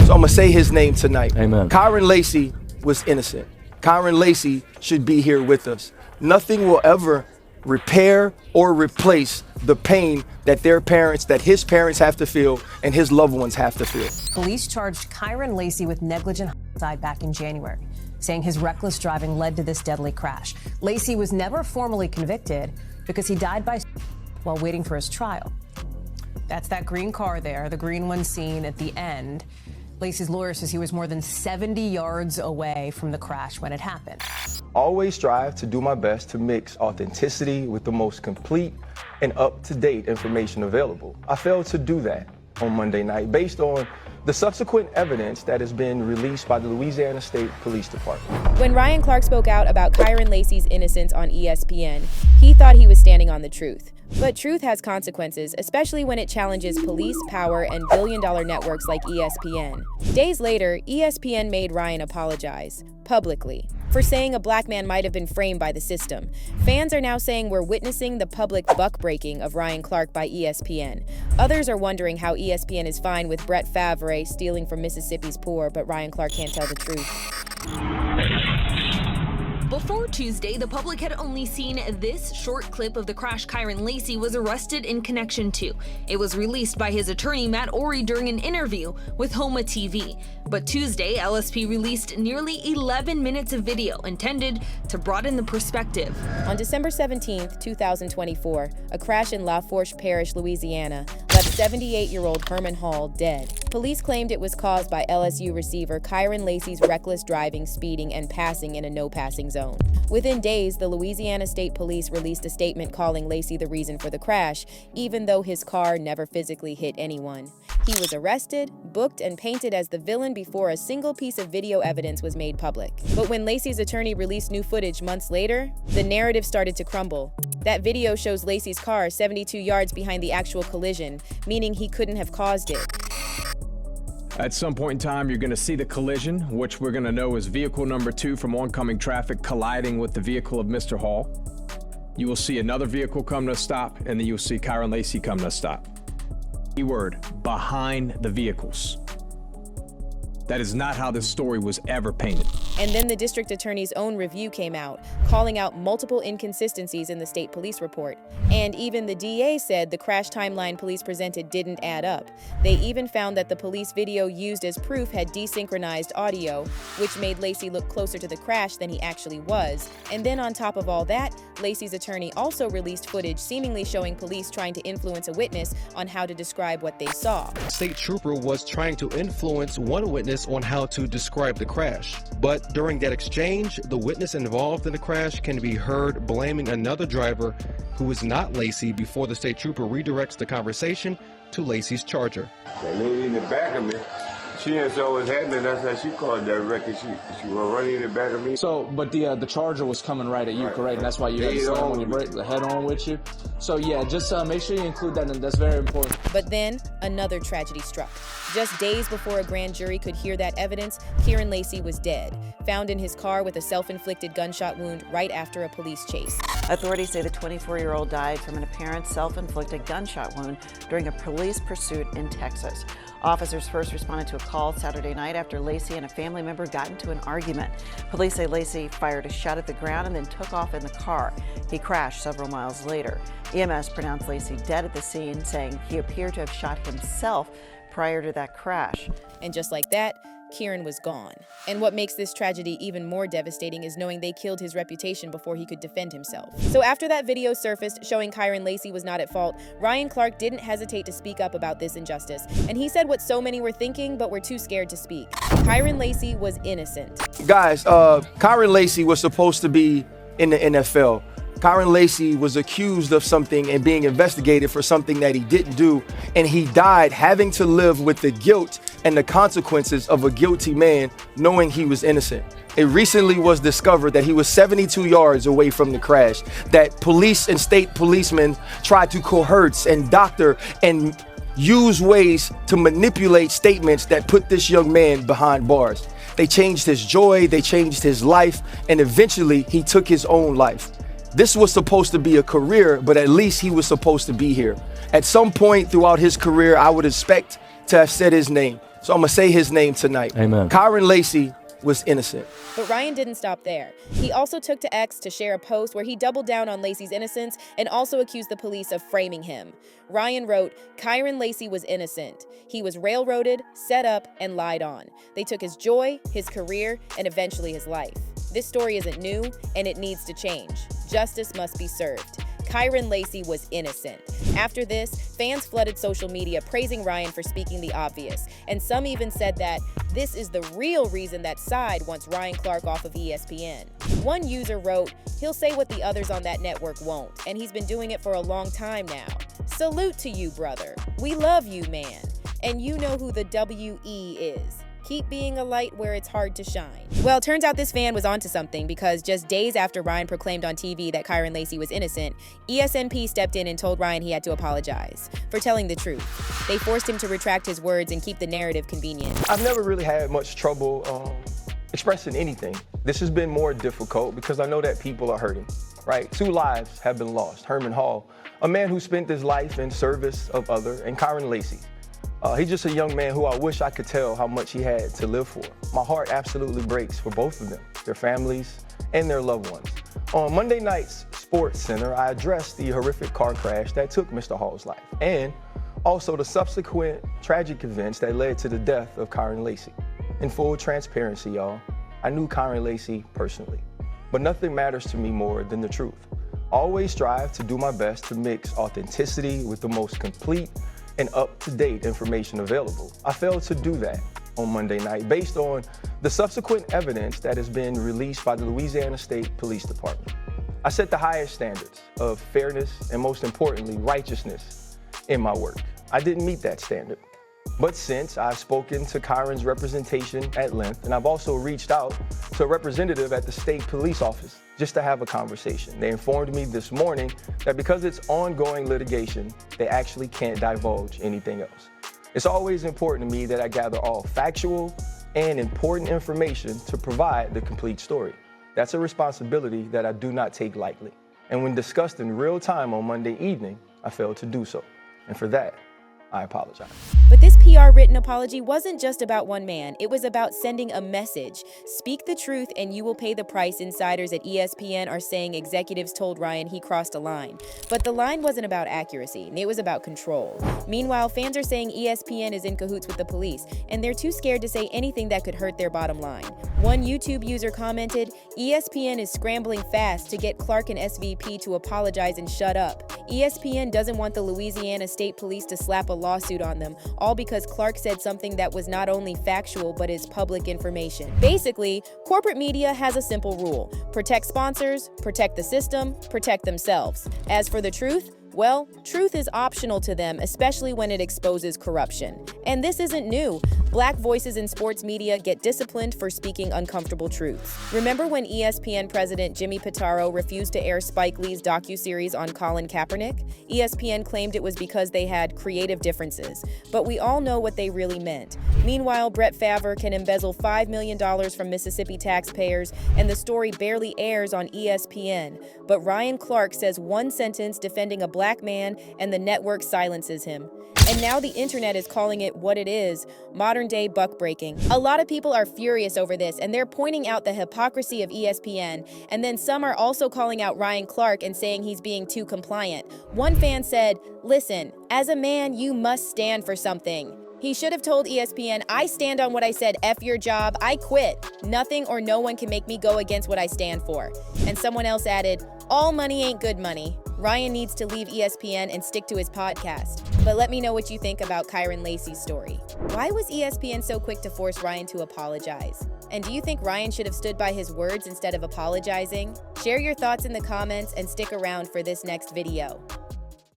So I'm gonna say his name tonight. Amen. Kairen Lacy was innocent. Kairen Lacy should be here with us. Nothing will ever repair or replace the pain that his parents have to feel and his loved ones have to feel. Police charged Kyren Lacy with negligent homicide back in January, saying his reckless driving led to this deadly crash. Lacy was never formally convicted because he died by while waiting for his trial. That's that green car there, the green one seen at the end. Lacy's lawyer says he was more than 70 yards away from the crash when it happened. Always strive to do my best to mix authenticity with the most complete and up-to-date information available. I failed to do that on Monday night based on the subsequent evidence that has been released by the Louisiana State Police Department. When Ryan Clark spoke out about Kyren Lacy's innocence on ESPN, he thought he was standing on the truth. But truth has consequences, especially when it challenges police power and billion-dollar networks like ESPN. Days later, ESPN made Ryan apologize, publicly, for saying a black man might have been framed by the system. Fans are now saying we're witnessing the public buck-breaking of Ryan Clark by ESPN. Others are wondering how ESPN is fine with Brett Favre stealing from Mississippi's poor, but Ryan Clark can't tell the truth. Before Tuesday, the public had only seen this short clip of the crash Kyren Lacy was arrested in connection to. It was released by his attorney, Matt Ory, during an interview with Homa TV. But Tuesday, LSP released nearly 11 minutes of video intended to broaden the perspective. On December 17, 2024, a crash in Lafourche Parish, Louisiana, left 78-year-old Herman Hall dead. Police claimed it was caused by LSU receiver Kyren Lacy's reckless driving, speeding, and passing in a no-passing zone. Within days, the Louisiana State Police released a statement calling Lacy the reason for the crash, even though his car never physically hit anyone. He was arrested, booked, and painted as the villain before a single piece of video evidence was made public. But when Lacy's attorney released new footage months later, the narrative started to crumble. That video shows Lacy's car 72 yards behind the actual collision, meaning he couldn't have caused it. At some point in time, you're going to see the collision, which we're going to know is vehicle number 2 from oncoming traffic colliding with the vehicle of Mr. Hall. You will see another vehicle come to a stop, and then you'll see Kyren Lacy come to a stop. Keyword, behind the vehicles. That is not how this story was ever painted. And then the district attorney's own review came out, calling out multiple inconsistencies in the state police report. And even the DA said the crash timeline police presented didn't add up. They even found that the police video used as proof had desynchronized audio, which made Lacy look closer to the crash than he actually was. And then on top of all that, Lacy's attorney also released footage seemingly showing police trying to influence a witness on how to describe what they saw. State trooper was trying to influence one witness on how to describe the crash. But during that exchange, the witness involved in the crash can be heard blaming another driver who is not Lacy before the state trooper redirects the conversation to Lacy's Charger. That lady in the back of me, she didn't saw what was happening. That's how she called that record. She was running in the back of me. So, but the Charger was coming right at you, right, correct? And that's why you had to slam on your brake, the head on with you. So yeah, just make sure you include that, and that's very important. But then another tragedy struck. Just days before a grand jury could hear that evidence, Kyren Lacy was dead, found in his car with a self-inflicted gunshot wound right after a police chase. Authorities say the 24-year-old died from an apparent self-inflicted gunshot wound during a police pursuit in Texas. Officers first responded to a call Saturday night after Lacy and a family member got into an argument. Police say Lacy fired a shot at the ground and then took off in the car. He crashed several miles later. EMS pronounced Lacy dead at the scene, saying he appeared to have shot himself prior to that crash. And just like that, Kyren was gone. And what makes this tragedy even more devastating is knowing they killed his reputation before he could defend himself. So after that video surfaced showing Kyren Lacy was not at fault, Ryan Clark didn't hesitate to speak up about this injustice. And he said what so many were thinking but were too scared to speak. Kyren Lacy was innocent. Guys, Kyren Lacy was supposed to be in the NFL. Kyren Lacy was accused of something and being investigated for something that he didn't do, and he died having to live with the guilt and the consequences of a guilty man knowing he was innocent. It recently was discovered that he was 72 yards away from the crash, that police and state policemen tried to coerce and doctor and use ways to manipulate statements that put this young man behind bars. They changed his joy, they changed his life, and eventually he took his own life. This was supposed to be a career, but at least he was supposed to be here. At some point throughout his career, I would expect to have said his name. So I'm gonna say his name tonight. Amen. Kyren Lacy was innocent. But Ryan didn't stop there. He also took to X to share a post where he doubled down on Lacy's innocence and also accused the police of framing him. Ryan wrote, "Kyren Lacy was innocent. He was railroaded, set up, and lied on. They took his joy, his career, and eventually his life. This story isn't new, and it needs to change. Justice must be served. Kyren Lacy was innocent." After this, fans flooded social media praising Ryan for speaking the obvious, and some even said that this is the real reason that side wants Ryan Clark off of ESPN. One user wrote, "He'll say what the others on that network won't, and he's been doing it for a long time now. Salute to you, brother. We love you, man. And you know who the WE is. Keep being a light where it's hard to shine." Well, turns out this fan was onto something, because just days after Ryan proclaimed on TV that Kyren Lacy was innocent, ESNP stepped in and told Ryan he had to apologize for telling the truth. They forced him to retract his words and keep the narrative convenient. I've never really had much trouble expressing anything. This has been more difficult because I know that people are hurting, right? 2 lives have been lost. Herman Hall, a man who spent his life in service of others, and Kyren Lacy. He's just a young man who I wish I could tell how much he had to live for. My heart absolutely breaks for both of them, their families, and their loved ones. On Monday night's Sports Center, I addressed the horrific car crash that took Mr. Hall's life, and also the subsequent tragic events that led to the death of Kyren Lacy. In full transparency, y'all, I knew Kyren Lacy personally, but nothing matters to me more than the truth. I always strive to do my best to mix authenticity with the most complete and up-to-date information available. I failed to do that on Monday night based on the subsequent evidence that has been released by the Louisiana State Police Department. I set the highest standards of fairness and, most importantly, righteousness in my work. I didn't meet that standard. But since I've spoken to Kyren's representation at length, and I've also reached out to a representative at the state police office just to have a conversation. They informed me this morning that because it's ongoing litigation, they actually can't divulge anything else. It's always important to me that I gather all factual and important information to provide the complete story. That's a responsibility that I do not take lightly. And when discussed in real time on Monday evening, I failed to do so. And for that, I apologize. But this PR written apology wasn't just about one man. It was about sending a message. Speak the truth and you will pay the price. Insiders at ESPN are saying executives told Ryan he crossed a line. But the line wasn't about accuracy. It was about control. Meanwhile, fans are saying ESPN is in cahoots with the police, and they're too scared to say anything that could hurt their bottom line. One YouTube user commented, "ESPN is scrambling fast to get Clark and SVP to apologize and shut up. ESPN doesn't want the Louisiana State Police to slap a lawsuit on them, all because Clark said something that was not only factual but is public information." Basically, corporate media has a simple rule: protect sponsors, protect the system, protect themselves. As for the truth, well, truth is optional to them, especially when it exposes corruption. And this isn't new. Black voices in sports media get disciplined for speaking uncomfortable truths. Remember when ESPN president Jimmy Pitaro refused to air Spike Lee's docuseries on Colin Kaepernick? ESPN claimed it was because they had creative differences, but we all know what they really meant. Meanwhile, Brett Favre can embezzle $5 million from Mississippi taxpayers, and the story barely airs on ESPN. But Ryan Clark says one sentence defending a black man, and the network silences him. And now the internet is calling it what it is: modern-day buck-breaking. A lot of people are furious over this, and they're pointing out the hypocrisy of ESPN. And then some are also calling out Ryan Clark and saying he's being too compliant. One fan said, "Listen, as a man, you must stand for something." He should have told ESPN, "I stand on what I said, F your job, I quit. Nothing or no one can make me go against what I stand for." And someone else added, "All money ain't good money. Ryan needs to leave ESPN and stick to his podcast." But let me know what you think about Kyren Lacy's story. Why was ESPN so quick to force Ryan to apologize? And do you think Ryan should have stood by his words instead of apologizing? Share your thoughts in the comments and stick around for this next video.